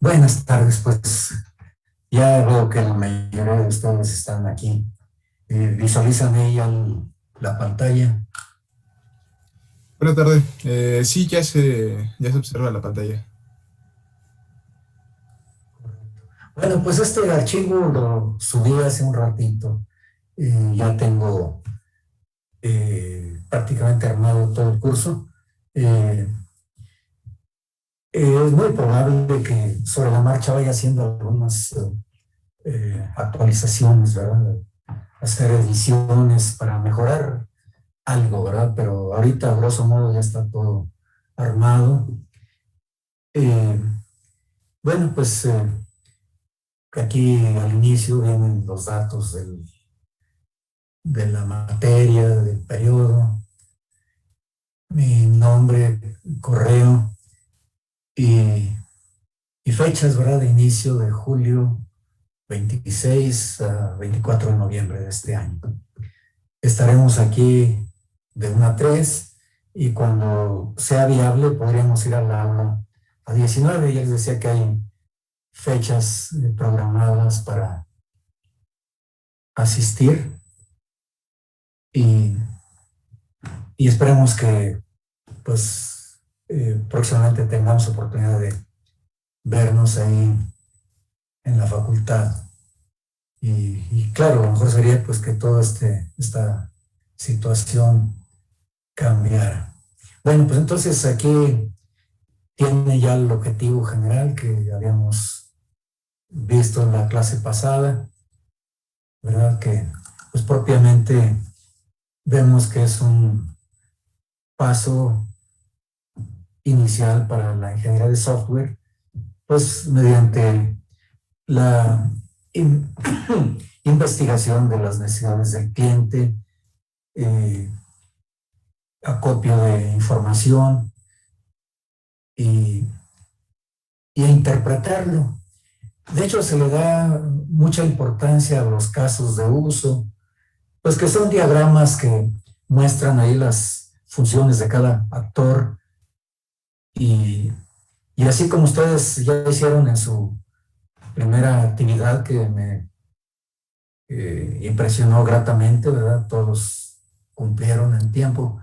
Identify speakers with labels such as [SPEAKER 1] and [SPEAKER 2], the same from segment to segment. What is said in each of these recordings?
[SPEAKER 1] Buenas tardes, pues ya veo que la mayoría de ustedes están aquí. ¿Visualizan ahí la pantalla?
[SPEAKER 2] Buenas tardes. Sí, ya se observa la pantalla.
[SPEAKER 1] Bueno, pues este archivo lo subí hace un ratito. Ya tengo prácticamente armado todo el curso. Eh, es muy probable que sobre la marcha vaya haciendo algunas actualizaciones, ¿verdad? Hacer ediciones para mejorar algo, ¿verdad? Pero ahorita, a grosso modo, ya está todo armado. Eh, bueno, pues aquí al inicio vienen los datos de la materia, del periodo, mi nombre, correo y, y fechas, ¿verdad? De inicio de julio 26 a 24 de noviembre de este año. Estaremos aquí de 1 a 3 y cuando sea viable podríamos ir al aula a 19. Ya les decía que hay fechas programadas para asistir y, y esperemos que pues próximamente tengamos oportunidad de vernos ahí en la facultad. Y claro, lo mejor sería pues que toda esta situación cambiara. Bueno, pues entonces aquí tiene ya el objetivo general que habíamos visto en la clase pasada, ¿verdad? Que pues propiamente vemos que es un paso inicial para la ingeniería de software, pues mediante la in investigación de las necesidades del cliente, eh, acopio de información y, y interpretarlo. De hecho, se le da mucha importancia a los casos de uso, pues que son diagramas que muestran ahí las funciones de cada actor y, y así como ustedes ya hicieron en su primera actividad que me impresionó gratamente, ¿verdad? Todos cumplieron en tiempo.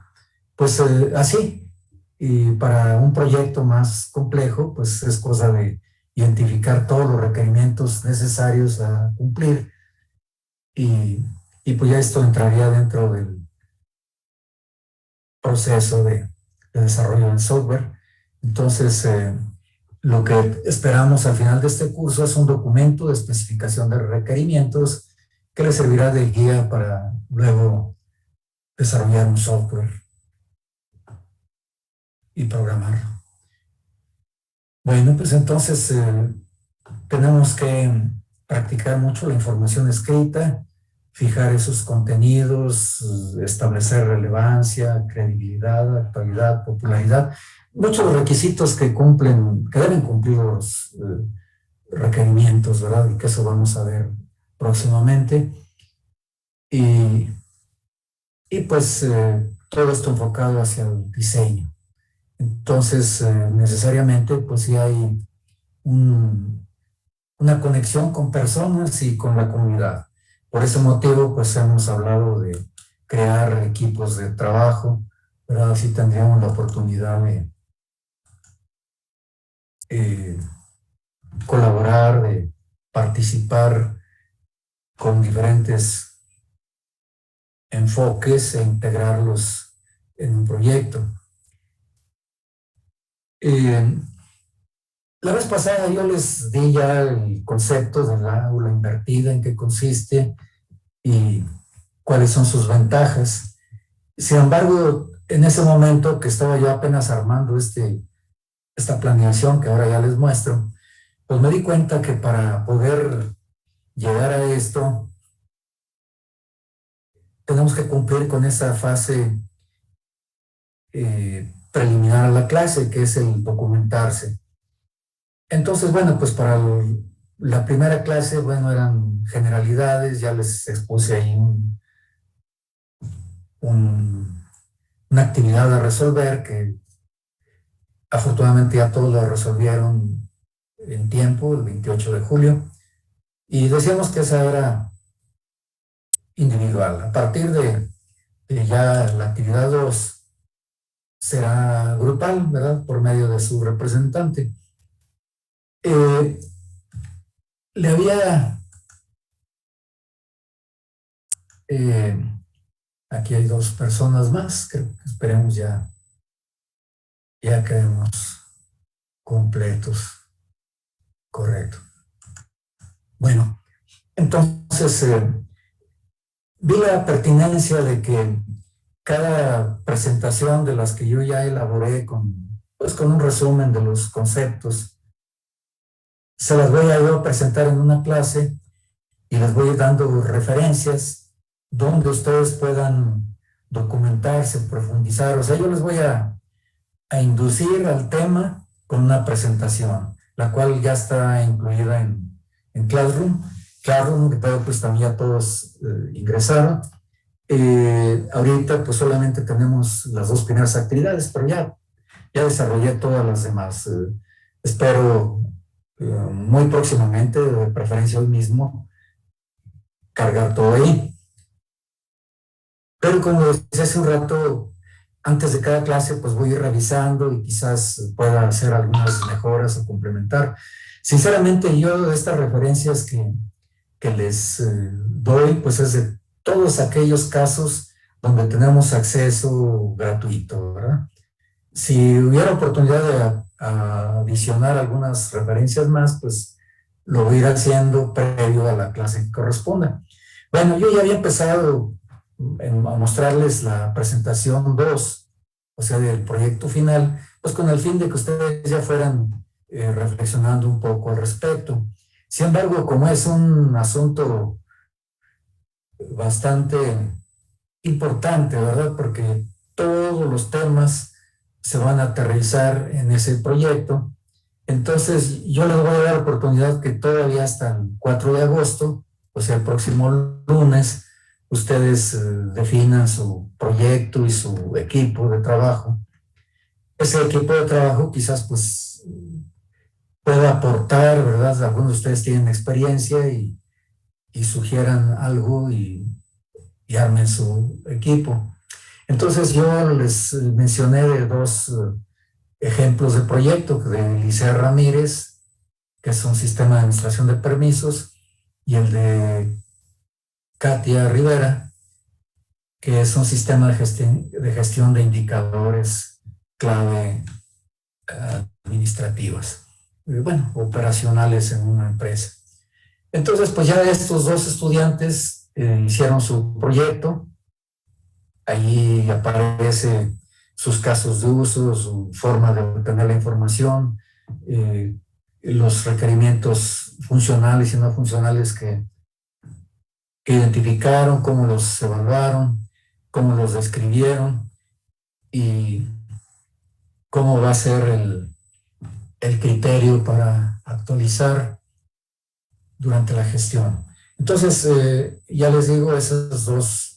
[SPEAKER 1] Pues así, y para un proyecto más complejo, pues es cosa de identificar todos los requerimientos necesarios a cumplir y, y pues ya esto entraría dentro del proceso de desarrollo del software. Entonces, lo que esperamos al final de este curso es un documento de especificación de requerimientos que le servirá de guía para luego desarrollar un software y programarlo. Bueno, pues entonces tenemos que practicar mucho la información escrita, fijar esos contenidos, establecer relevancia, credibilidad, actualidad, popularidad, muchos requisitos que cumplen, que deben cumplir los requerimientos, ¿verdad? Y que eso vamos a ver próximamente. Y, y pues todo esto enfocado hacia el diseño. Entonces, necesariamente, pues sí hay un, una conexión con personas y con la comunidad. Por ese motivo, pues hemos hablado de crear equipos de trabajo, pero así tendríamos la oportunidad de eh, colaborar, de participar con diferentes enfoques e integrarlos en un proyecto. Eh, la vez pasada yo les di ya el concepto del aula invertida, en qué consiste y cuáles son sus ventajas. Sin embargo, en ese momento que estaba yo apenas armando esta planeación que ahora ya les muestro, pues me di cuenta que para poder llegar a esto, tenemos que cumplir con esa fase preliminar a la clase, que es el documentarse. Entonces, bueno, pues para la primera clase, bueno, eran generalidades, ya les expuse ahí un, una actividad a resolver que Afortunadamente ya todos lo resolvieron en tiempo, el 28 de julio, y decíamos que esa era individual. A partir de ya la actividad 2 será grupal, ¿verdad? Por medio de su representante. Le había, aquí hay 2 personas más, creo que esperemos ya quedemos completos, correcto. Bueno, entonces vi la pertinencia de que cada presentación de las que yo ya elaboré con un resumen de los conceptos, se las voy a yo a presentar en una clase y les voy dando referencias donde ustedes puedan documentarse, profundizar. O sea, yo les voy a inducir al tema con una presentación, la cual ya está incluida en Classroom. Classroom, que pues también ya todos ingresaron. Ahorita pues solamente tenemos las 2 primeras actividades, pero ya desarrollé todas las demás. Espero muy próximamente, de preferencia hoy mismo, cargar todo ahí. Pero como decía hace un rato, antes de cada clase pues voy a ir revisando y quizás pueda hacer algunas mejoras o complementar. Sinceramente yo de estas referencias que les doy pues es de todos aquellos casos donde tenemos acceso gratuito, ¿verdad? Si hubiera oportunidad de adicionar algunas referencias más, pues lo voy a ir haciendo previo a la clase que corresponda. Bueno, yo ya había empezado a mostrarles la presentación 2, o sea, del proyecto final, pues con el fin de que ustedes ya fueran reflexionando un poco al respecto. Sin embargo, como es un asunto bastante importante, ¿verdad? Porque todos los temas se van a aterrizar en ese proyecto. Entonces, yo les voy a dar la oportunidad que todavía hasta el 4 de agosto, o sea, el próximo lunes, ustedes definan su proyecto y su equipo de trabajo. Ese equipo de trabajo quizás pues pueda aportar, ¿verdad? Algunos de ustedes tienen experiencia y sugieran algo y armen su equipo. Entonces yo les mencioné de 2 ejemplos de proyecto, de Licea Ramírez, que es un sistema de administración de permisos, y el de Katia Rivera, que es un sistema de gestión de indicadores clave administrativas, bueno, operacionales en una empresa. Entonces, pues ya estos 2 estudiantes hicieron su proyecto. Ahí aparece sus casos de uso, su forma de obtener la información, los requerimientos funcionales y no funcionales que identificaron, cómo los evaluaron, cómo los describieron y cómo va a ser el criterio para actualizar durante la gestión. Entonces, ya les digo, esos 2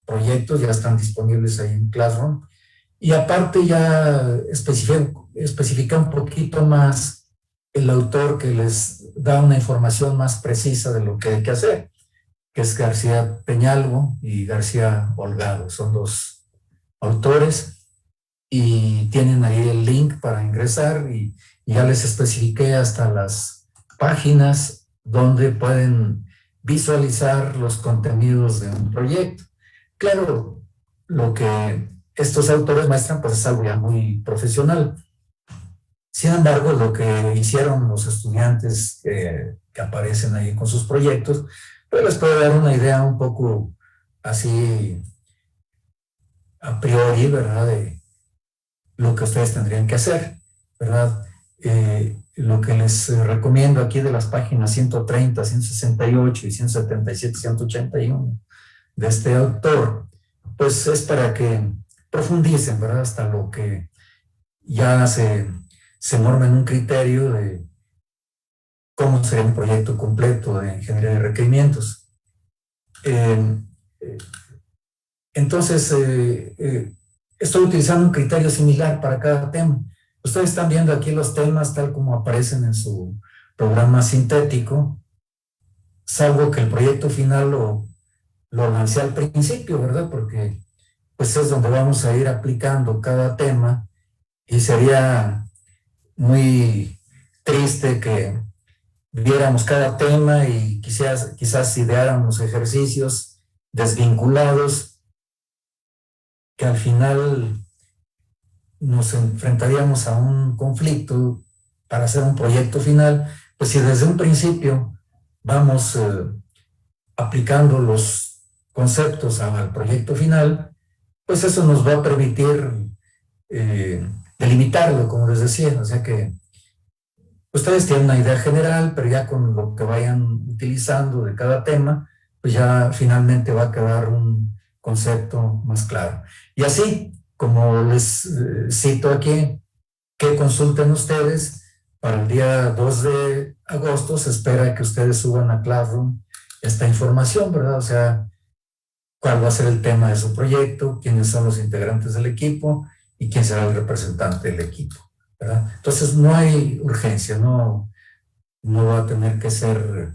[SPEAKER 1] proyectos ya están disponibles ahí en Classroom. Y aparte ya especifica un poquito más el autor que les da una información más precisa de lo que hay que hacer, que es García Peñalvo y García Holgado. Son 2 autores y tienen ahí el link para ingresar y ya les especifiqué hasta las páginas donde pueden visualizar los contenidos de un proyecto. Claro, lo que estos autores muestran pues es algo ya muy profesional. Sin embargo, lo que hicieron los estudiantes que aparecen ahí con sus proyectos, pues les puede dar una idea un poco así a priori, ¿verdad? De lo que ustedes tendrían que hacer, ¿verdad? Lo que les recomiendo aquí de las páginas 130, 168 y 177, 181 de este autor, pues es para que profundicen, ¿verdad? Hasta lo que ya se norma en un criterio de cómo sería un proyecto completo de ingeniería de requerimientos. Entonces, estoy utilizando un criterio similar para cada tema. Ustedes están viendo aquí los temas tal como aparecen en su programa sintético, salvo que el proyecto final lo lancé al principio, ¿verdad? Porque pues es donde vamos a ir aplicando cada tema y sería muy triste que viéramos cada tema y quizás ideáramos ejercicios desvinculados que al final nos enfrentaríamos a un conflicto para hacer un proyecto final, pues si desde un principio vamos aplicando los conceptos al proyecto final, pues eso nos va a permitir delimitarlo, como les decía, o sea que ustedes tienen una idea general, pero ya con lo que vayan utilizando de cada tema, pues ya finalmente va a quedar un concepto más claro. Y así, como les cito aquí, que consulten ustedes, para el día 2 de agosto se espera que ustedes suban a Classroom esta información, ¿verdad? O sea, cuál va a ser el tema de su proyecto, quiénes son los integrantes del equipo y quién será el representante del equipo, ¿verdad? Entonces no hay urgencia, no va a tener que ser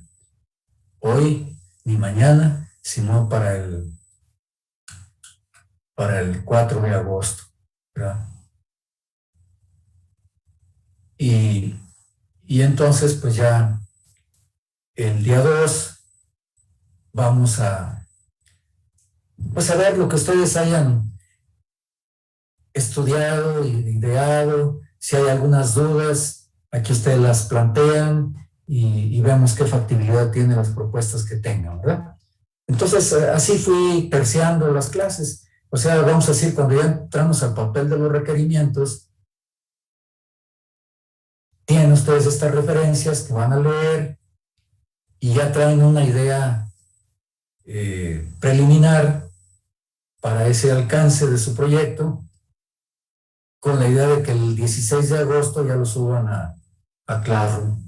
[SPEAKER 1] hoy ni mañana, sino para el 4 de agosto, ¿verdad? Y, y entonces, pues ya el día 2 vamos pues a ver lo que ustedes hayan estudiado, ideado, si hay algunas dudas, aquí ustedes las plantean y vemos qué factibilidad tienen las propuestas que tengan, ¿verdad? Entonces, así fui terciando las clases. O sea, vamos a decir, cuando ya entramos al papel de los requerimientos, tienen ustedes estas referencias que van a leer y ya traen una idea preliminar para ese alcance de su proyecto, con la idea de que el 16 de agosto ya lo suban a Classroom.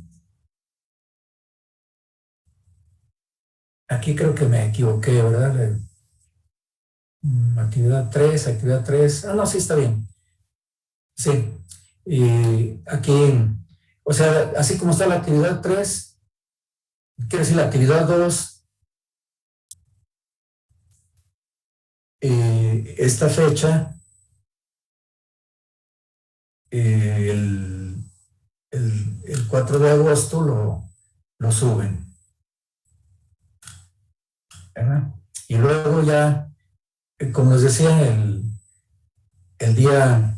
[SPEAKER 1] Aquí creo que me equivoqué, ¿verdad? Actividad 3. Ah, no, sí, está bien. Sí. Y aquí, o sea, así como está la actividad 3, quiere decir la actividad 2, esta fecha, el, el 4 de agosto lo suben, ¿verdad? Y luego ya, como les decía, el día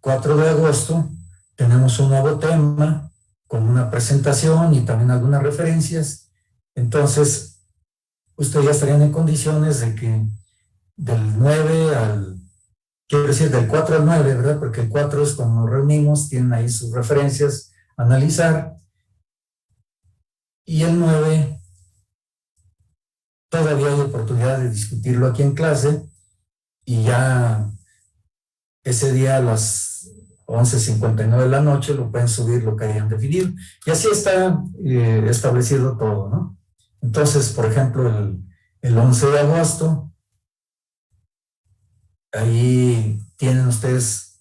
[SPEAKER 1] 4 de agosto tenemos un nuevo tema con una presentación y también algunas referencias. Entonces, ustedes ya estarían en condiciones de que del 9 al, quiero decir, del 4 al 9, ¿verdad? Porque el 4 es cuando nos reunimos, tienen ahí sus referencias a analizar. Y el 9 todavía hay oportunidad de discutirlo aquí en clase y ya ese día a las 11:59 de la noche lo pueden subir lo que hayan definido. Y así está establecido todo, ¿no? Entonces, por ejemplo, el 11 de agosto, ahí tienen ustedes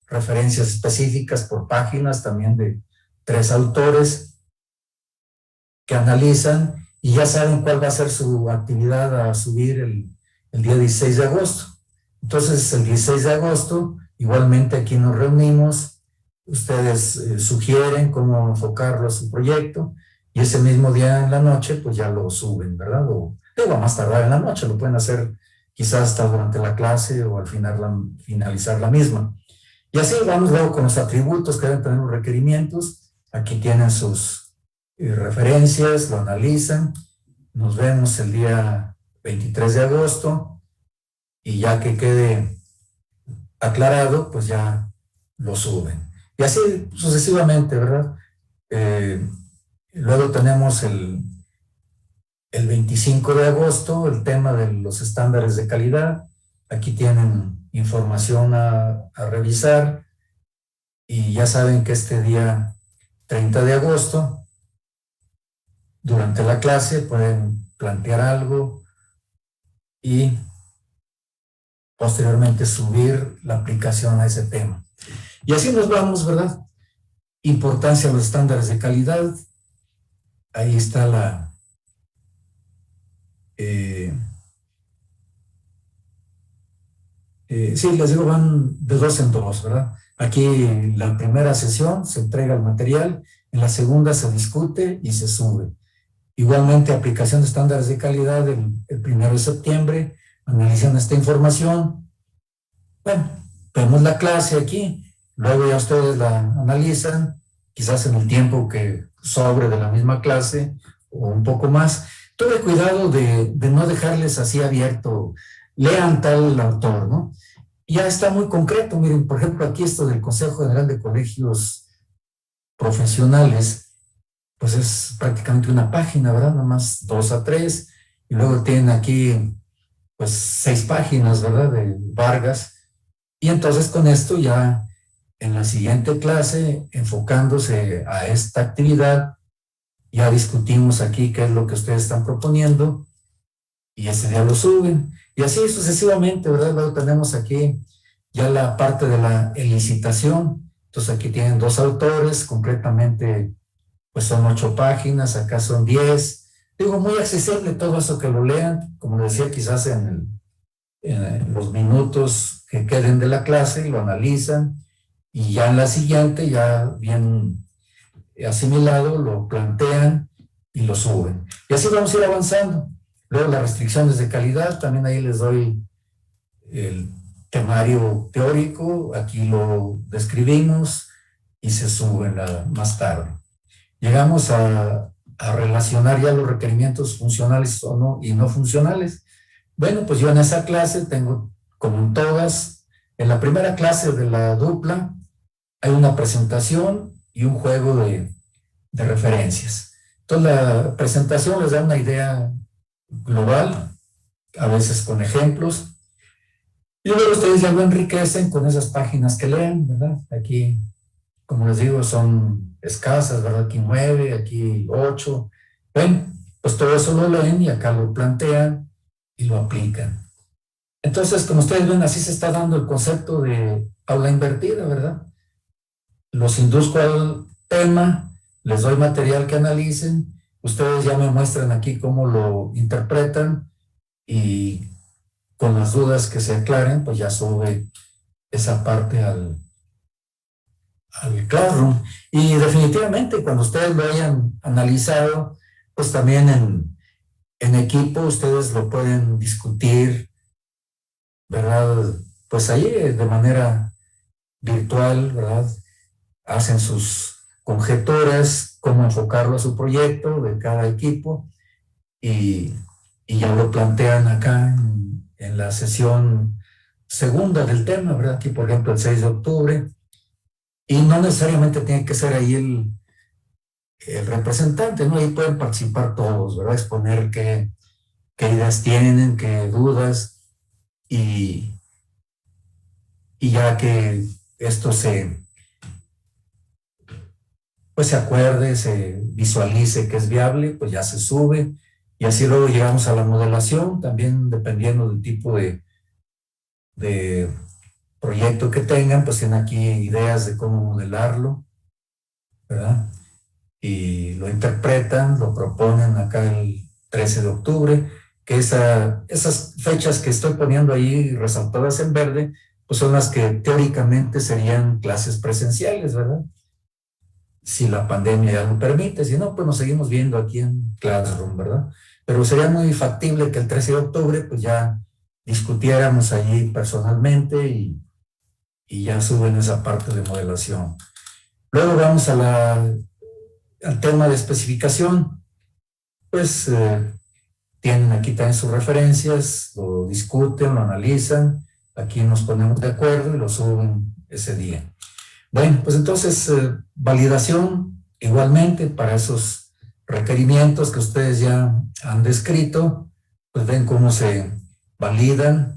[SPEAKER 1] referencias específicas por páginas también de 3 autores que analizan y ya saben cuál va a ser su actividad a subir el día 16 de agosto. Entonces, el 16 de agosto, igualmente aquí nos reunimos, ustedes sugieren cómo enfocarlo a su proyecto y ese mismo día en la noche, pues ya lo suben, ¿verdad? O digo, a más tardar en la noche, lo pueden hacer quizás hasta durante la clase o al finalizar la misma. Y así vamos luego con los atributos que deben tener los requerimientos. Aquí tienen sus referencias, lo analizan. Nos vemos el día 23 de agosto y ya que quede aclarado, pues ya lo suben. Y así sucesivamente, ¿verdad? Luego tenemos el 25 de agosto, el tema de los estándares de calidad. Aquí tienen información a revisar y ya saben que este día 30 de agosto, durante la clase, pueden plantear algo y posteriormente subir la aplicación a ese tema. Y así nos vamos, ¿verdad? Importancia de los estándares de calidad. Ahí está la... sí, les digo, van de dos en dos, ¿verdad? Aquí en la primera sesión se entrega el material, en la segunda se discute y se sube. Igualmente, aplicación de estándares de calidad el 1 de septiembre, analizan esta información. Bueno, vemos la clase aquí, luego ya ustedes la analizan, quizás en el tiempo que sobre de la misma clase o un poco más. Tuve cuidado de no dejarles así abierto, lean tal autor, ¿no? Ya está muy concreto, miren, por ejemplo, aquí esto del Consejo General de Colegios Profesionales, pues es prácticamente una página, ¿verdad? Nada más 2 a 3, y luego tienen aquí, pues 6 páginas, ¿verdad? De Vargas, y entonces con esto ya en la siguiente clase, enfocándose a esta actividad, ya discutimos aquí qué es lo que ustedes están proponiendo, y ese día lo suben, y así sucesivamente, ¿verdad? Luego tenemos aquí ya la parte de la licitación, entonces aquí tienen 2 autores, concretamente pues son 8 páginas, acá son 10. Digo, muy accesible todo eso que lo lean, como decía, quizás en los minutos que queden de la clase, lo analizan, y ya en la siguiente, ya bien asimilado, lo plantean y lo suben. Y así vamos a ir avanzando. Luego las restricciones de calidad, también ahí les doy el temario teórico, aquí lo describimos y se sube más tarde. Llegamos a relacionar ya los requerimientos funcionales o no, y no funcionales. Bueno, pues yo en esa clase tengo, como en todas, en la primera clase de la dupla, hay una presentación y un juego de referencias. Entonces la presentación les da una idea global, a veces con ejemplos, y luego ustedes ya lo enriquecen con esas páginas que leen, ¿verdad? Aquí, como les digo, son escasas, ¿verdad? Aquí 9, aquí 8. Ven, pues todo eso lo leen y acá lo plantean y lo aplican. Entonces, como ustedes ven, así se está dando el concepto de aula invertida, ¿verdad? Los induzco al tema, les doy material que analicen, ustedes ya me muestran aquí cómo lo interpretan, y con las dudas que se aclaren, pues ya sube esa parte al Classroom. Y definitivamente, cuando ustedes lo hayan analizado, pues también en equipo ustedes lo pueden discutir, ¿verdad? Pues ahí de manera virtual, ¿verdad? Hacen sus conjeturas, cómo enfocarlo a su proyecto de cada equipo, y, y ya lo plantean acá en la sesión segunda del tema, ¿verdad? Aquí, por ejemplo, el 6 de octubre, y no necesariamente tiene que ser ahí el representante, ¿no? Ahí pueden participar todos, ¿verdad? Exponer qué ideas tienen, qué dudas, y, y ya que esto pues se acuerde, se visualice que es viable, pues ya se sube, y así luego llegamos a la modelación, también dependiendo del tipo de proyecto que tengan, pues tienen aquí ideas de cómo modelarlo, ¿verdad? Y lo interpretan, lo proponen acá el 13 de octubre, que esas fechas que estoy poniendo ahí resaltadas en verde, pues son las que teóricamente serían clases presenciales, ¿verdad? Si la pandemia ya lo permite, si no, pues nos seguimos viendo aquí en Classroom, ¿verdad? Pero sería muy factible que el 13 de octubre pues ya discutiéramos allí personalmente, y ya suben esa parte de modelación. Luego vamos al tema de especificación, pues tienen aquí también sus referencias, lo discuten, lo analizan, aquí nos ponemos de acuerdo y lo suben ese día. Bueno, pues entonces, validación igualmente para esos requerimientos que ustedes ya han descrito, pues ven cómo se validan,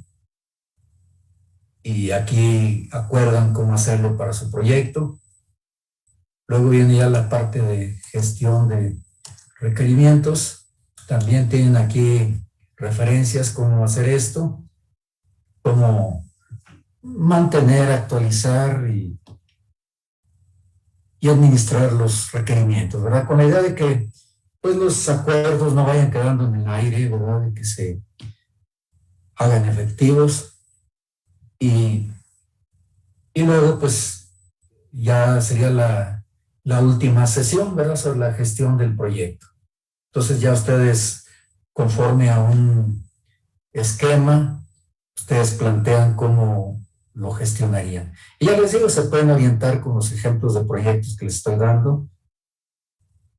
[SPEAKER 1] y aquí acuerdan cómo hacerlo para su proyecto. Luego viene ya la parte de gestión de requerimientos. También tienen aquí referencias cómo hacer esto. cómo mantener, actualizar y administrar los requerimientos, ¿verdad? Con la idea de que pues los acuerdos no vayan quedando en el aire, ¿verdad? De que se hagan efectivos y luego pues ya sería la última sesión, ¿verdad? Sobre la gestión del proyecto. Entonces ya ustedes, conforme a un esquema, ustedes plantean cómo lo gestionarían. Y ya les digo, se pueden orientar con los ejemplos de proyectos que les estoy dando.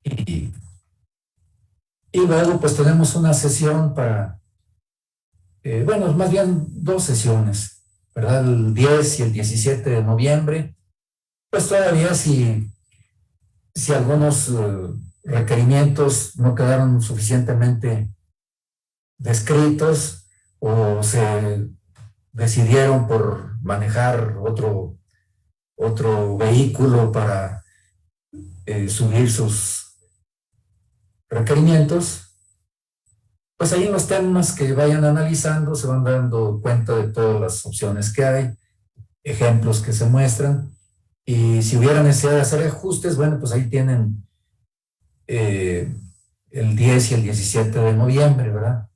[SPEAKER 1] Y luego pues tenemos una sesión para, bueno, más bien dos sesiones, ¿verdad? El 10 y el 17 de noviembre. Pues todavía si algunos requerimientos no quedaron suficientemente descritos o se decidieron por manejar otro vehículo para subir sus requerimientos, pues ahí en los temas que vayan analizando se van dando cuenta de todas las opciones que hay, ejemplos que se muestran, y si hubiera necesidad de hacer ajustes, bueno, pues ahí tienen el 10 y el 17 de noviembre, ¿verdad?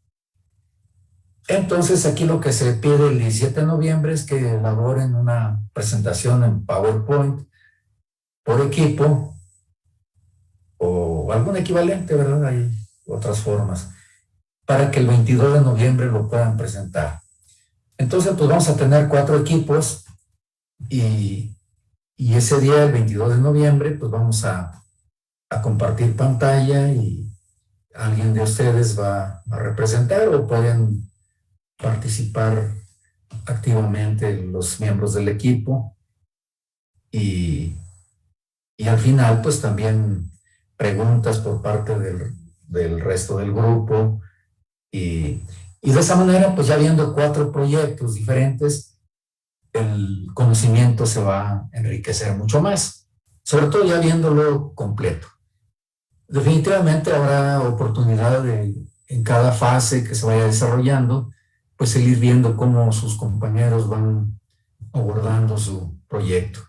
[SPEAKER 1] Entonces aquí lo que se pide el 17 de noviembre es que elaboren una presentación en PowerPoint por equipo o algún equivalente, ¿verdad? Hay otras formas, para que el 22 de noviembre lo puedan presentar. Entonces, pues vamos a tener 4 equipos y ese día, el 22 de noviembre, pues vamos a compartir pantalla y alguien de ustedes va a representar o pueden participar activamente los miembros del equipo y al final pues también preguntas por parte del resto del grupo y de esa manera pues ya viendo 4 proyectos diferentes el conocimiento se va a enriquecer mucho más, sobre todo ya viéndolo completo. Definitivamente habrá oportunidad en cada fase que se vaya desarrollando, pues seguir viendo cómo sus compañeros van abordando su proyecto.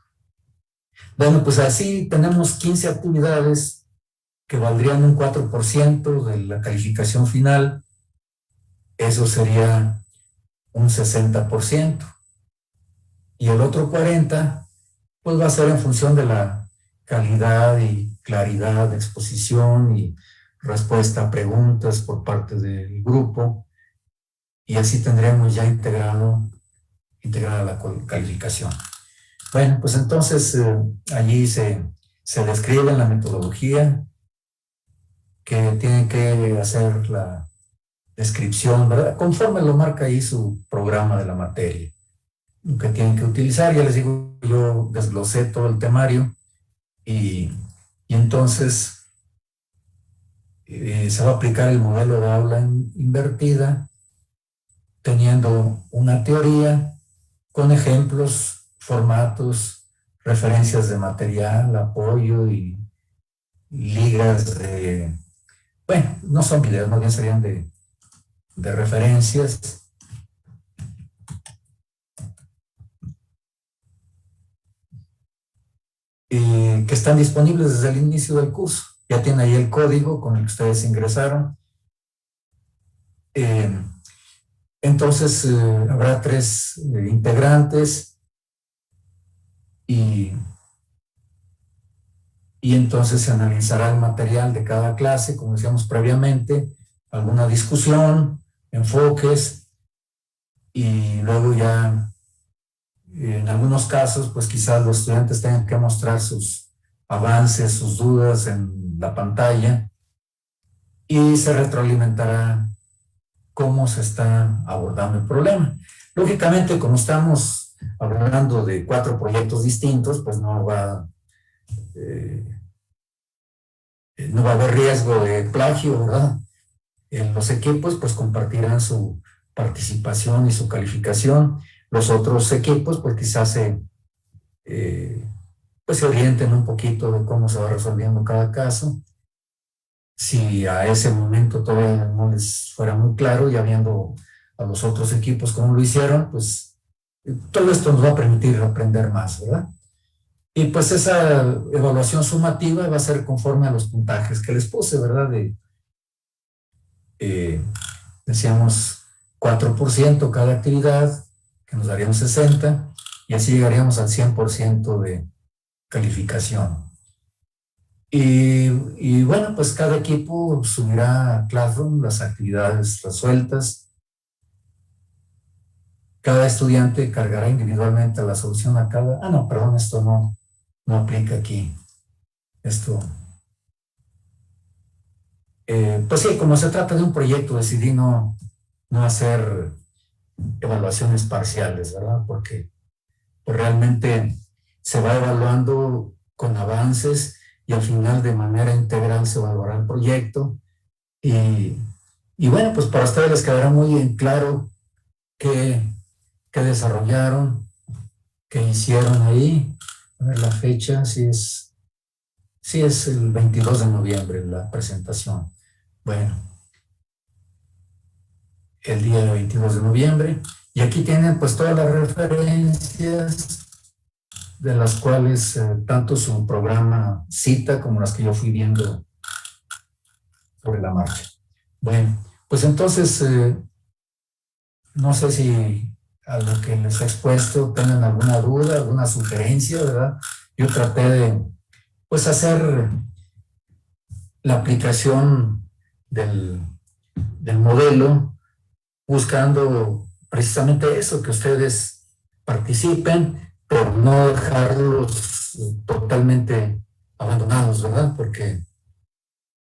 [SPEAKER 1] Bueno, pues así tenemos 15 actividades que valdrían un 4% de la calificación final. Eso sería un 60%. Y el otro 40%, pues va a ser en función de la calidad y claridad de exposición y respuesta a preguntas por parte del grupo. Y así tendremos ya integrada la calificación. Bueno, pues entonces allí se describe la metodología que tiene que hacer la descripción, ¿verdad? Conforme lo marca ahí su programa de la materia, lo que tienen que utilizar. Ya les digo, yo desglosé todo el temario y entonces se va a aplicar el modelo de aula invertida, teniendo una teoría con ejemplos, formatos, referencias de material, apoyo y ligas de, bueno, no son videos, más bien serían de referencias. Que están disponibles desde el inicio del curso. Ya tienen ahí el código con el que ustedes ingresaron. Entonces habrá 3 integrantes y entonces se analizará el material de cada clase, como decíamos previamente, alguna discusión, enfoques y luego ya en algunos casos pues quizás los estudiantes tengan que mostrar sus avances, sus dudas en la pantalla y se retroalimentará cómo se está abordando el problema. Lógicamente, como estamos hablando de 4 proyectos distintos, pues no va a haber riesgo de plagio, ¿verdad? En los equipos pues compartirán su participación y su calificación. Los otros equipos pues quizás pues se orienten un poquito de cómo se va resolviendo cada caso. Si a ese momento todavía no les fuera muy claro, ya viendo a los otros equipos como lo hicieron, pues todo esto nos va a permitir aprender más, ¿verdad? Y pues esa evaluación sumativa va a ser conforme a los puntajes que les puse, ¿verdad? Eh, Decíamos 4% cada actividad, que nos daría un 60, y así llegaríamos al 100% de calificación. Y bueno, pues cada equipo subirá a Classroom las actividades resueltas. Cada estudiante cargará individualmente la solución a cada... Ah, no, perdón, esto no aplica aquí. Esto... pues sí, como se trata de un proyecto, decidí no hacer evaluaciones parciales, ¿verdad? Porque pues, realmente se va evaluando con avances y al final de manera integral se evaluará el proyecto. Y bueno, pues para ustedes les quedará muy en claro qué desarrollaron, qué hicieron ahí. A ver, la fecha, sí es el 22 de noviembre la presentación. Bueno, el día 22 de noviembre. Y aquí tienen pues todas las referencias de las cuales tanto su programa cita como las que yo fui viendo sobre la marcha. Bueno, pues entonces, no sé si a lo que les he expuesto tengan alguna duda, alguna sugerencia, ¿verdad? Yo traté de, pues, hacer la aplicación del modelo buscando precisamente eso, que ustedes participen, pero no dejarlos totalmente abandonados, ¿verdad? Porque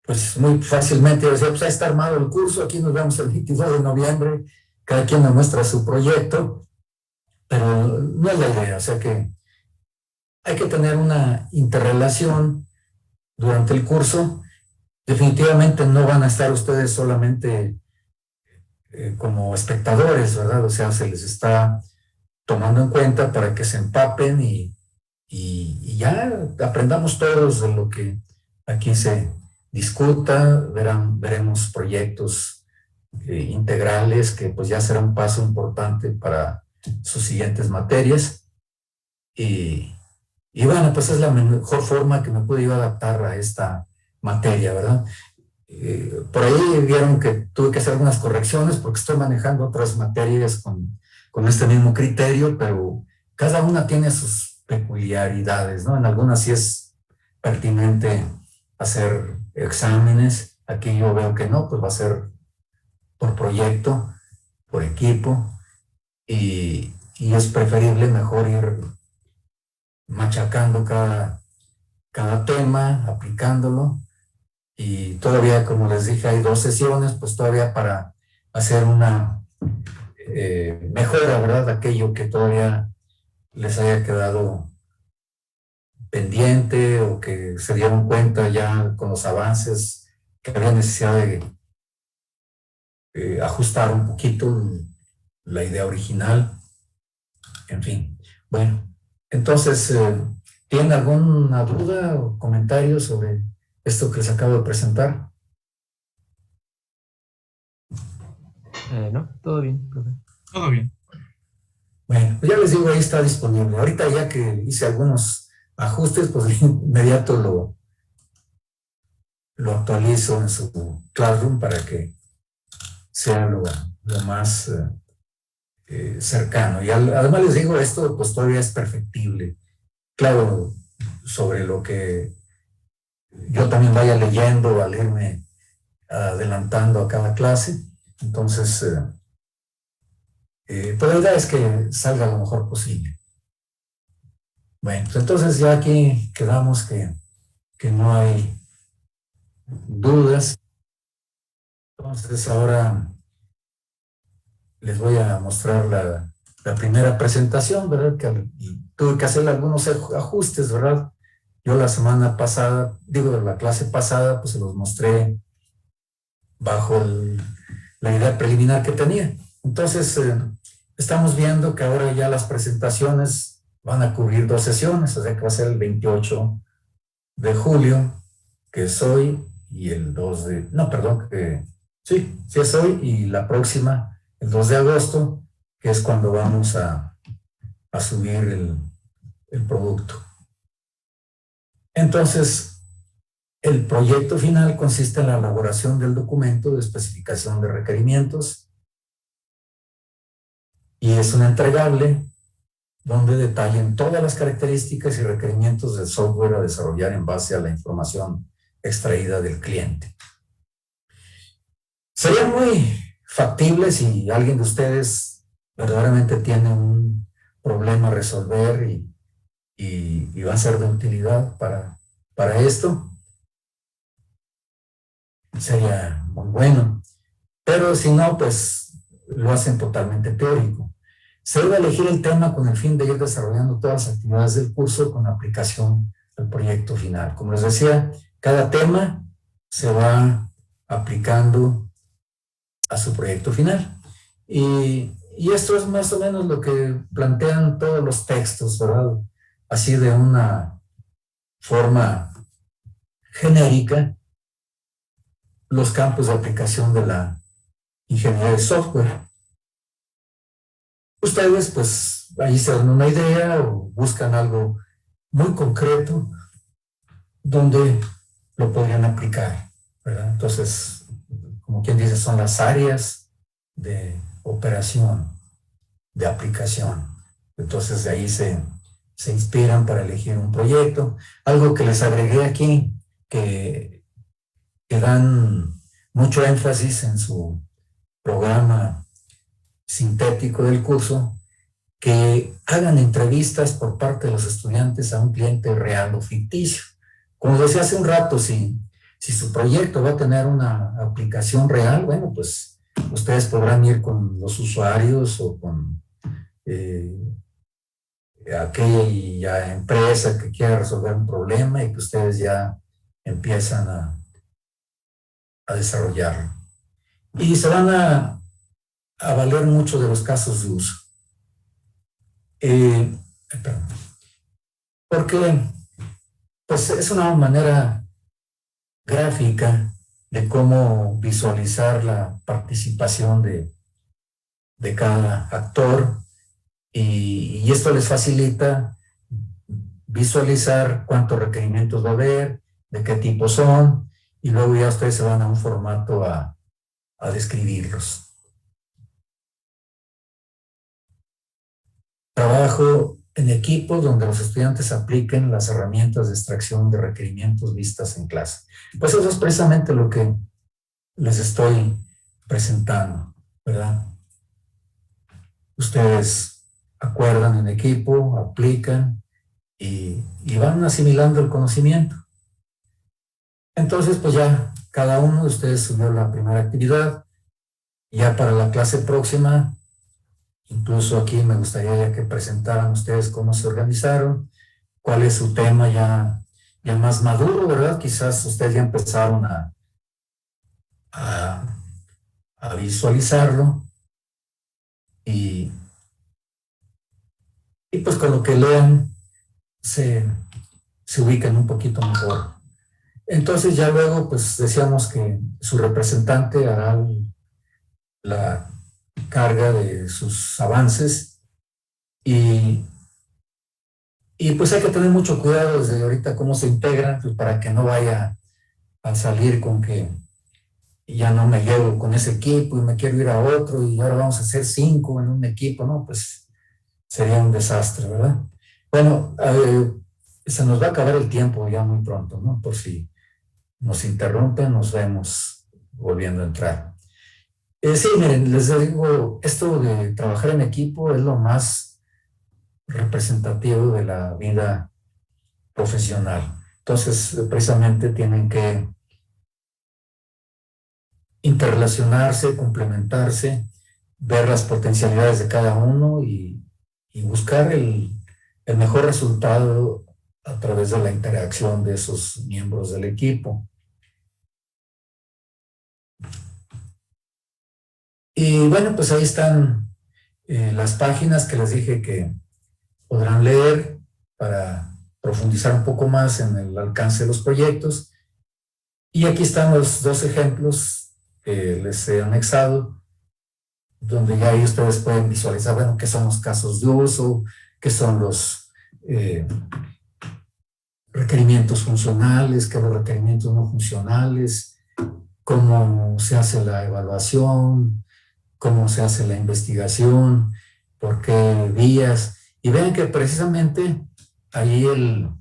[SPEAKER 1] pues muy fácilmente decía, pues ahí está armado el curso, aquí nos vemos el 22 de noviembre, cada quien nos muestra su proyecto, pero no es la idea, o sea que hay que tener una interrelación durante el curso. Definitivamente no van a estar ustedes solamente como espectadores, ¿verdad? O sea, se les está tomando en cuenta para que se empapen y ya aprendamos todos de lo que aquí se discuta, veremos proyectos integrales que pues ya será un paso importante para sus siguientes materias y bueno, pues es la mejor forma que me pude yo adaptar a esta materia, ¿verdad? Por ahí vieron que tuve que hacer algunas correcciones porque estoy manejando otras materias con este mismo criterio, pero cada una tiene sus peculiaridades, ¿no? En algunas sí es pertinente hacer exámenes, aquí yo veo que no, pues va a ser por proyecto, por equipo, y es preferible mejor ir machacando cada tema, aplicándolo, y todavía, como les dije, hay 2 sesiones, pues todavía para hacer una mejora, ¿verdad? Aquello que todavía les haya quedado pendiente o que se dieron cuenta ya con los avances que había necesidad de ajustar un poquito la idea original, en fin. Bueno, entonces, ¿tienen alguna duda o comentario sobre esto que les acabo de presentar?
[SPEAKER 3] No, todo bien, profe.
[SPEAKER 2] Todo bien.
[SPEAKER 1] Bueno, pues ya les digo, ahí está disponible. Ahorita ya que hice algunos ajustes, pues de inmediato lo actualizo en su Classroom para que sea lo más cercano. Y además les digo, esto pues todavía es perfectible. Claro, sobre lo que yo también vaya leyendo al irme adelantando a cada clase. Entonces, pues la idea es que salga lo mejor posible. Bueno, pues entonces ya aquí quedamos que no hay dudas. Entonces ahora les voy a mostrar la primera presentación, ¿verdad? Que tuve que hacer algunos ajustes, ¿verdad? Yo la semana pasada, digo, de la clase pasada, pues se los mostré bajo la idea preliminar que tenía. Entonces, estamos viendo que ahora ya las presentaciones van a cubrir 2 sesiones, o sea que va a ser el 28 de julio, que es hoy, y el 2 de... No, perdón, sí es hoy, y la próxima el 2 de agosto, que es cuando vamos a subir el producto. Entonces, el proyecto final consiste en la elaboración del documento de especificación de requerimientos y es un entregable donde detallen todas las características y requerimientos del software a desarrollar en base a la información extraída del cliente. Sería muy factible si alguien de ustedes verdaderamente tiene un problema a resolver y va a ser de utilidad para esto. Sería muy bueno. Pero si no, pues lo hacen totalmente teórico. Se debe elegir el tema con el fin de ir desarrollando todas las actividades del curso con aplicación al proyecto final. Como les decía, cada tema se va aplicando a su proyecto final. Y esto es más o menos lo que plantean todos los textos, ¿verdad? Así de una forma genérica, los campos de aplicación de la ingeniería de software. Ustedes, pues, ahí se dan una idea o buscan algo muy concreto donde lo podrían aplicar, ¿verdad? Entonces, como quien dice, son las áreas de operación, de aplicación. Entonces, de ahí se inspiran para elegir un proyecto. Algo que les agregué aquí, que dan mucho énfasis en su programa sintético del curso, que hagan entrevistas por parte de los estudiantes a un cliente real o ficticio. Como decía hace un rato, si su proyecto va a tener una aplicación real, bueno, pues ustedes podrán ir con los usuarios o con aquella empresa que quiera resolver un problema y que ustedes ya empiezan a desarrollarlo. Y se van a valer mucho de los casos de uso. Porque pues, es una manera gráfica de cómo visualizar la participación de cada actor y esto les facilita visualizar cuántos requerimientos va a haber, de qué tipo son, y luego ya ustedes se van a un formato a describirlos. Trabajo en equipos donde los estudiantes apliquen las herramientas de extracción de requerimientos vistas en clase. Pues eso es precisamente lo que les estoy presentando, ¿verdad? Ustedes acuerdan en equipo, aplican y van asimilando el conocimiento. Entonces, pues ya cada uno de ustedes subió la primera actividad. Ya para la clase próxima, incluso aquí me gustaría ya que presentaran ustedes cómo se organizaron, cuál es su tema ya más maduro, ¿verdad? Quizás ustedes ya empezaron a visualizarlo y pues con lo que lean se ubican un poquito mejor. Entonces ya luego pues decíamos que su representante hará la carga de sus avances y pues hay que tener mucho cuidado desde ahorita cómo se integran, pues para que no vaya a salir con que ya no me llevo con ese equipo y me quiero ir a otro y ahora vamos a hacer 5 en un equipo, ¿no? Pues sería un desastre, ¿verdad? Bueno, se nos va a acabar el tiempo ya muy pronto, ¿no? Por si nos interrumpen, nos vemos volviendo a entrar. Sí, miren, les digo, esto de trabajar en equipo es lo más representativo de la vida profesional. Entonces, precisamente tienen que interrelacionarse, complementarse, ver las potencialidades de cada uno y buscar el mejor resultado a través de la interacción de esos miembros del equipo. Y bueno, pues ahí están las páginas que les dije que podrán leer para profundizar un poco más en el alcance de los proyectos. Y aquí están los 2 ejemplos que les he anexado donde ya ahí ustedes pueden visualizar, bueno, qué son los casos de uso, qué son los requerimientos funcionales, qué son los requerimientos no funcionales, cómo se hace la evaluación, cómo se hace la investigación, por qué vías. Y vean que precisamente ahí el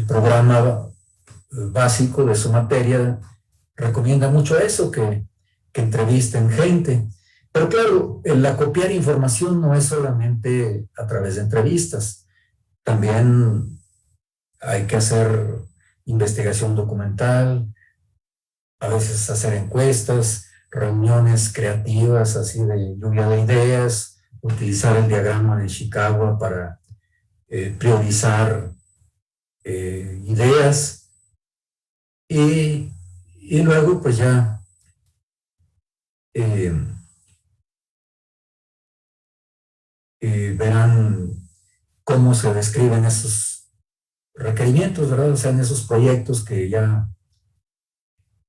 [SPEAKER 1] programa básico de su materia recomienda mucho eso, que entrevisten gente. Pero claro, el acopiar información no es solamente a través de entrevistas, también hay que hacer investigación documental, a veces hacer encuestas, reuniones creativas, así de lluvia de ideas, utilizar el diagrama de Chicago para priorizar ideas y luego pues ya eh, verán cómo se describen esos requerimientos, ¿verdad? O sea, en esos proyectos que ya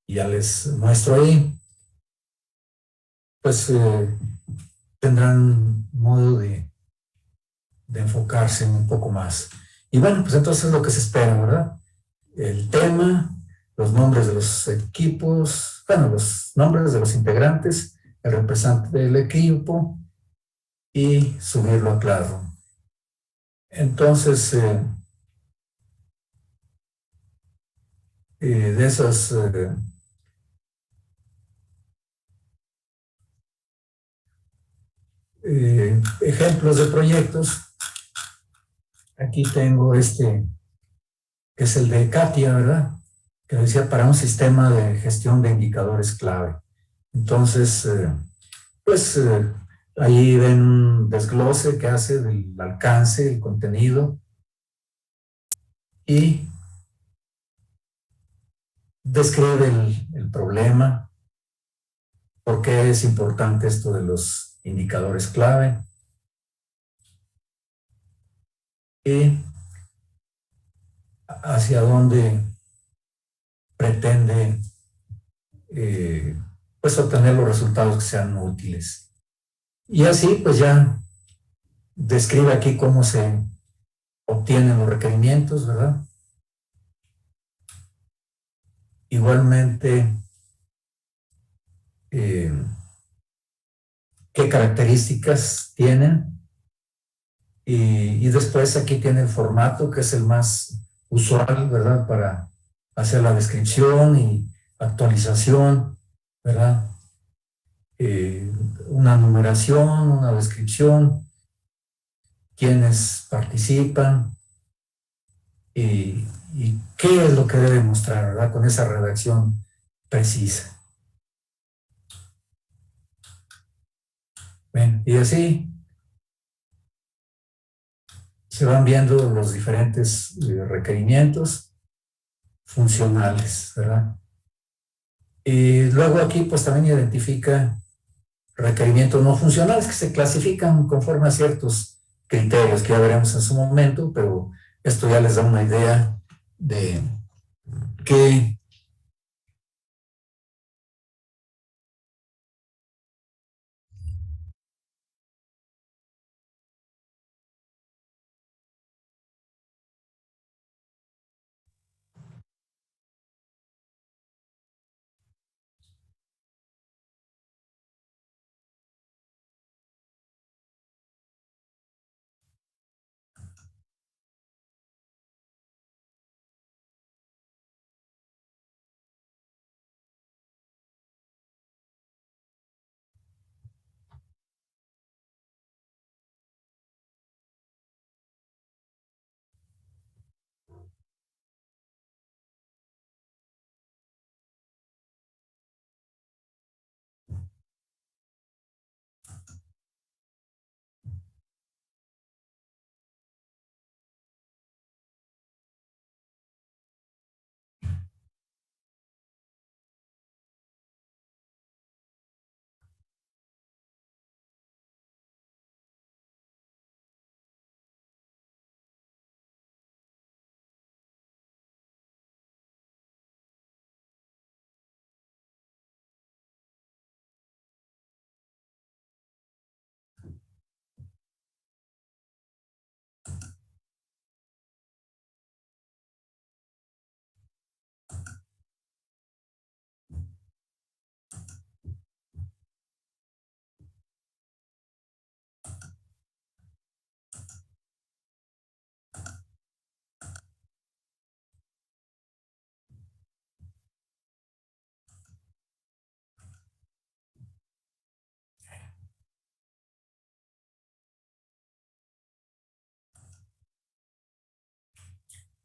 [SPEAKER 1] les muestro ahí, pues tendrán modo de enfocarse un poco más. Y bueno, pues entonces es lo que se espera, ¿verdad? El tema, los nombres de los equipos, bueno, los nombres de los integrantes, el representante del equipo y subirlo a Classroom. Entonces, de esos ejemplos de proyectos, aquí tengo este, que es el de Katia, ¿verdad? Que decía para un sistema de gestión de indicadores clave. Entonces, pues ahí ven un desglose que hace del alcance, el contenido y describe el problema, por qué es importante esto de los indicadores clave y hacia dónde pretende pues obtener los resultados que sean útiles. Y así pues ya describe aquí cómo se obtienen los requerimientos, ¿verdad? Igualmente, eh, qué características tienen y después aquí tiene el formato que es el más usual, ¿verdad? Para hacer la descripción y actualización, ¿verdad? Eh, una numeración, una descripción, quiénes participan y qué es lo que debe mostrar, ¿verdad? Con esa redacción precisa. Bien, y así se van viendo los diferentes requerimientos funcionales, ¿verdad? Y luego aquí pues también identifica requerimientos no funcionales que se clasifican conforme a ciertos criterios que ya veremos en su momento, pero esto ya les da una idea de qué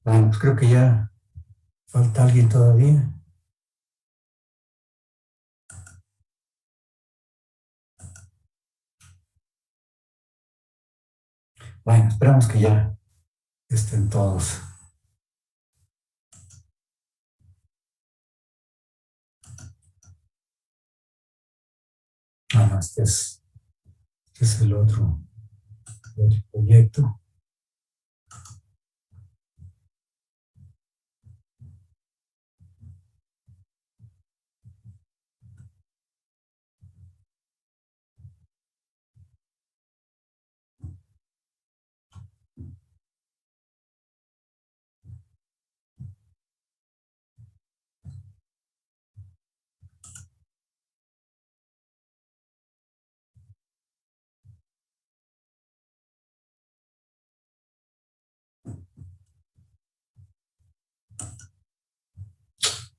[SPEAKER 1] Bueno, pues creo que ya falta alguien todavía. Bueno, esperamos que ya estén todos. Ah, no, este es el otro proyecto.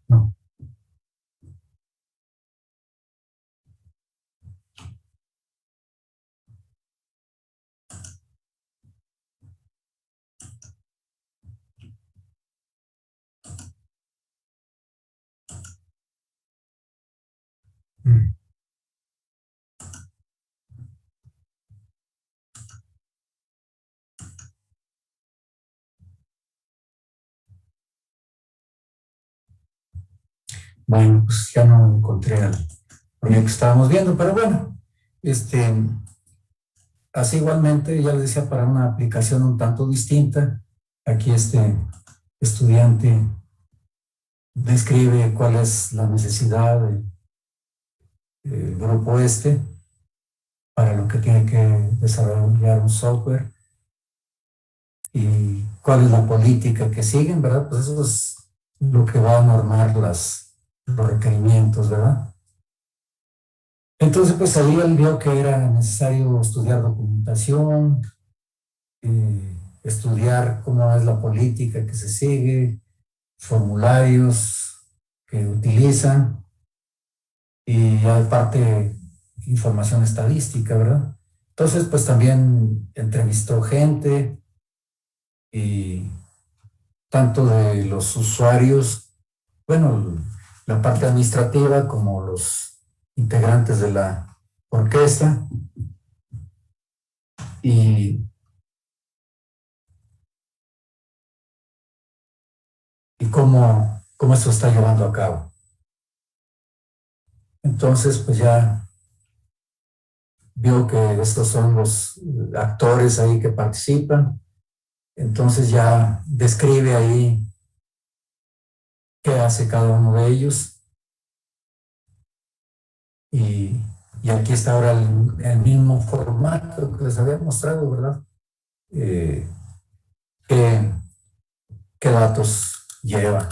[SPEAKER 1] No. Mm. Bueno, pues ya no encontré al proyecto que estábamos viendo, pero bueno, así igualmente, ya les decía, para una aplicación un tanto distinta, aquí este estudiante describe cuál es la necesidad del grupo para lo que tiene que desarrollar un software y cuál es la política que siguen, ¿verdad? Pues eso es lo que va a normar los requerimientos, ¿verdad? Entonces, pues ahí él vio que era necesario estudiar documentación, estudiar cómo es la política que se sigue, formularios que utilizan y aparte información estadística, ¿verdad? Entonces, pues también entrevistó gente y tanto de los usuarios, bueno, la parte administrativa como los integrantes de la orquesta y, y cómo esto está llevando a cabo. Entonces, pues ya vio que estos son los actores ahí que participan, entonces ya describe ahí qué hace cada uno de ellos y, y aquí está ahora el mismo formato que les había mostrado, ¿verdad? Eh, qué, qué datos lleva.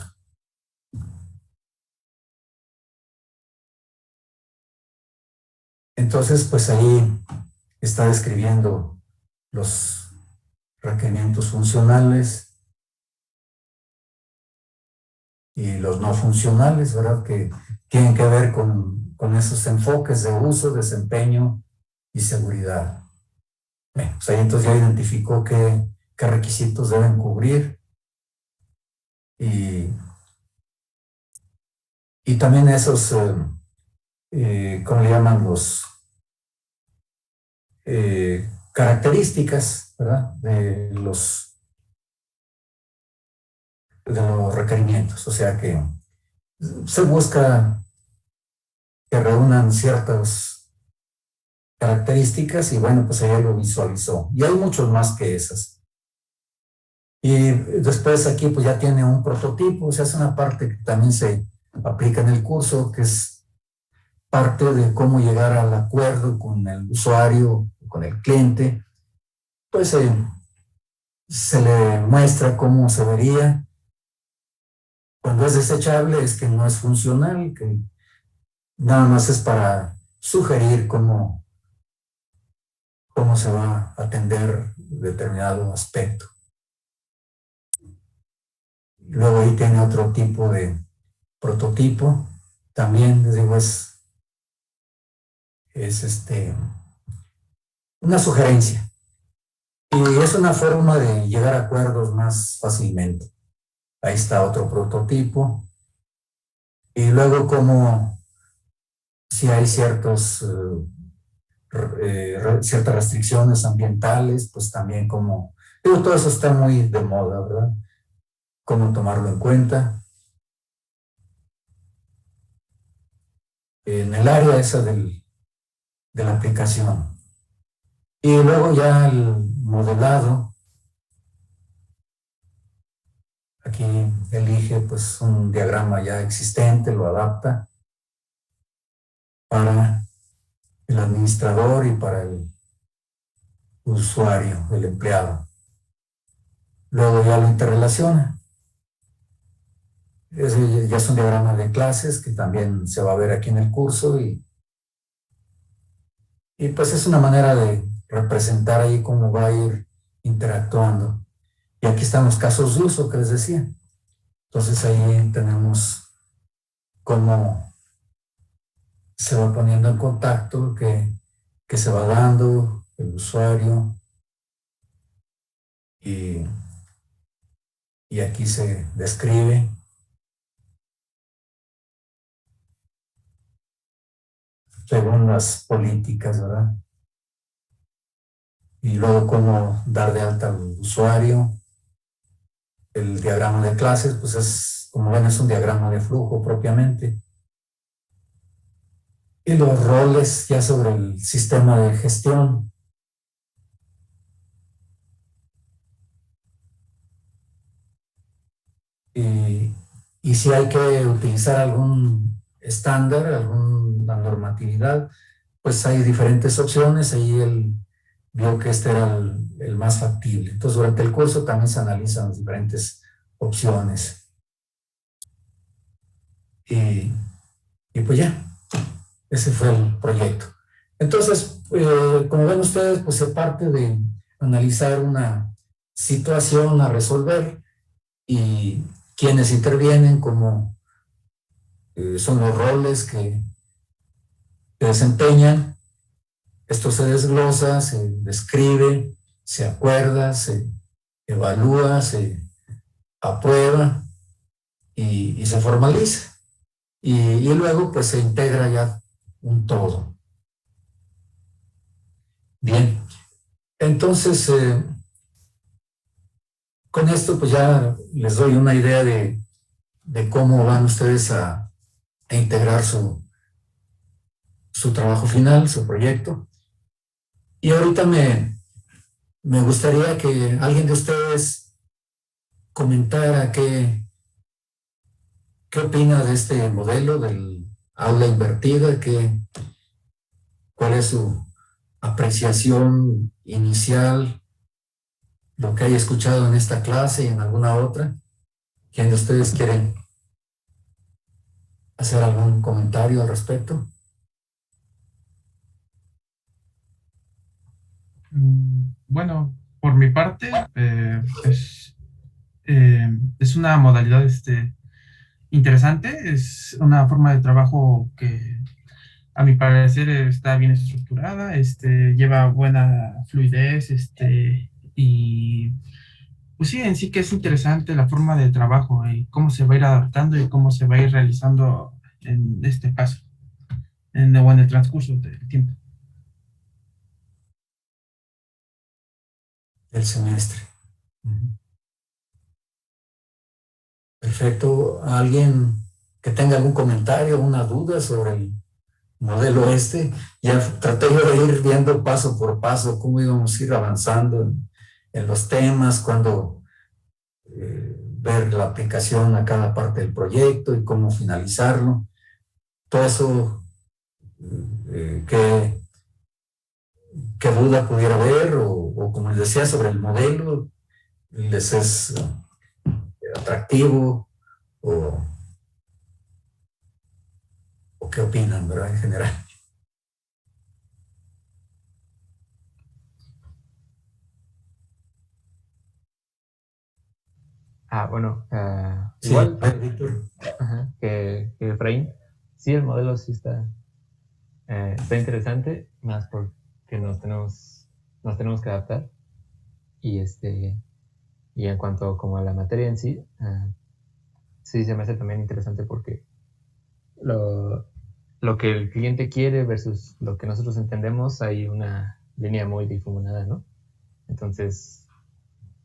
[SPEAKER 1] Entonces, pues ahí está describiendo los requerimientos funcionales y los no funcionales, ¿verdad? Que tienen que ver con esos enfoques de uso, desempeño y seguridad. Bueno, pues ahí entonces ya identificó qué requisitos deben cubrir y, y también esos, ¿cómo le llaman? Los características, ¿verdad? De los requerimientos. O sea que se busca que reúnan ciertas características y bueno, pues ella lo visualizó. Y hay muchos más que esas. Y después aquí pues ya tiene un prototipo, o sea, es una parte que también se aplica en el curso, que es parte de cómo llegar al acuerdo con el usuario, con el cliente. Pues se le muestra cómo se vería. Cuando es desechable es que no es funcional, que nada más es para sugerir cómo se va a atender determinado aspecto. Luego ahí tiene otro tipo de prototipo. También, les digo, es una sugerencia. Y es una forma de llegar a acuerdos más fácilmente. Ahí está otro prototipo. Y luego como si hay ciertas restricciones ambientales, pues también como, digo, todo eso está muy de moda, ¿verdad? Cómo tomarlo en cuenta. En el área esa de la aplicación. Y luego ya el modelado, aquí elige pues un diagrama ya existente, lo adapta para el administrador y para el usuario, el empleado. Luego ya lo interrelaciona. Ese ya es un diagrama de clases que también se va a ver aquí en el curso y pues es una manera de representar ahí cómo va a ir interactuando. Y aquí están los casos de uso que les decía. Entonces ahí tenemos cómo se va poniendo en contacto, que se va dando el usuario y, y aquí se describe según las políticas, ¿verdad? Y luego cómo dar de alta al usuario. El diagrama de clases, pues es, como ven, es un diagrama de flujo propiamente. Y los roles ya sobre el sistema de gestión. Y, y si hay que utilizar algún estándar, alguna normatividad, pues hay diferentes opciones. Ahí él vio que este era el más factible. Entonces, durante el curso también se analizan las diferentes opciones. Y, y pues ya, ese fue el proyecto. Entonces, como ven ustedes, pues se parte de analizar una situación a resolver y quienes intervienen, como son los roles que desempeñan. Esto se desglosa, se describe, se acuerda, se evalúa, se aprueba y se formaliza. Y luego pues se integra ya un todo. Bien, entonces con esto pues ya les doy una idea de cómo van ustedes a integrar su trabajo final, su proyecto. Y ahorita me gustaría que alguien de ustedes comentara qué opina de este modelo del aula invertida, cuál es su apreciación inicial, lo que haya escuchado en esta clase y en alguna otra. ¿Quién de ustedes quiere hacer algún comentario al respecto?
[SPEAKER 4] Bueno, por mi parte, es una modalidad interesante, es una forma de trabajo que a mi parecer está bien estructurada, lleva buena fluidez, y pues sí, en sí que es interesante la forma de trabajo y cómo se va a ir adaptando y cómo se va a ir realizando en este paso, o en el transcurso del tiempo.
[SPEAKER 1] Del semestre. Perfecto. ¿Alguien que tenga algún comentario, una duda sobre el modelo este? Ya traté yo de ir viendo paso por paso cómo íbamos a ir avanzando en los temas, cuándo ver la aplicación a cada parte del proyecto y cómo finalizarlo. Todo eso, qué duda pudiera haber o como les decía sobre el modelo, les es atractivo o, o qué opinan, ¿verdad? En general.
[SPEAKER 3] Bueno,
[SPEAKER 1] Sí,
[SPEAKER 3] igual
[SPEAKER 1] Víctor.
[SPEAKER 3] ajá, que Efraín, sí, el modelo sí está interesante, más porque nos tenemos que adaptar. Y y en cuanto como a la materia en sí, sí se me hace también interesante porque lo que el cliente quiere versus lo que nosotros entendemos, hay una línea muy difuminada, ¿no? Entonces,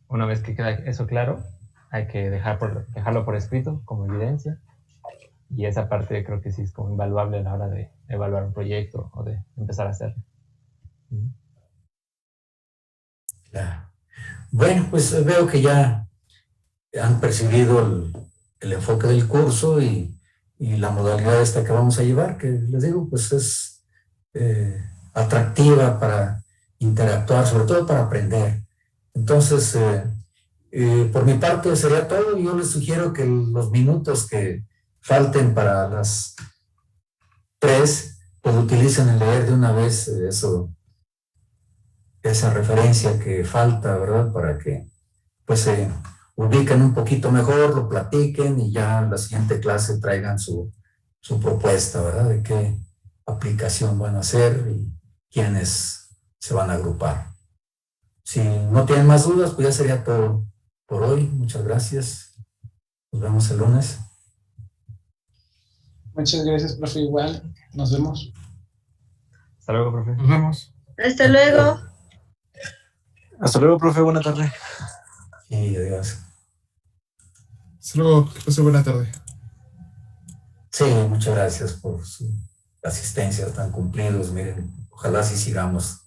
[SPEAKER 3] una vez que queda eso claro, hay que dejarlo por escrito como evidencia. Y esa parte creo que sí es como invaluable a la hora de evaluar un proyecto o de empezar a hacerlo.
[SPEAKER 1] Claro. Bueno, pues veo que ya han percibido el enfoque del curso y la modalidad esta que vamos a llevar, que les digo, pues es atractiva para interactuar, sobre todo para aprender. Entonces, por mi parte sería todo. Yo les sugiero que los minutos que falten para las 3, pues utilicen en leer de una vez esa referencia que falta, ¿verdad? Para que pues se ubiquen un poquito mejor, lo platiquen y ya en la siguiente clase traigan su propuesta, ¿verdad? De qué aplicación van a hacer y quiénes se van a agrupar. Si no tienen más dudas, pues ya sería todo por hoy. Muchas gracias. Nos vemos el lunes.
[SPEAKER 5] Muchas gracias, profe. Igual, nos vemos.
[SPEAKER 3] Hasta luego, profe.
[SPEAKER 4] Nos vemos.
[SPEAKER 6] Hasta luego.
[SPEAKER 7] Hasta luego, profe. Buena tarde.
[SPEAKER 1] Y adiós.
[SPEAKER 2] Hasta luego, que pase buena tarde.
[SPEAKER 1] Sí, muchas gracias por su asistencia, tan cumplidos. Miren, ojalá así sigamos.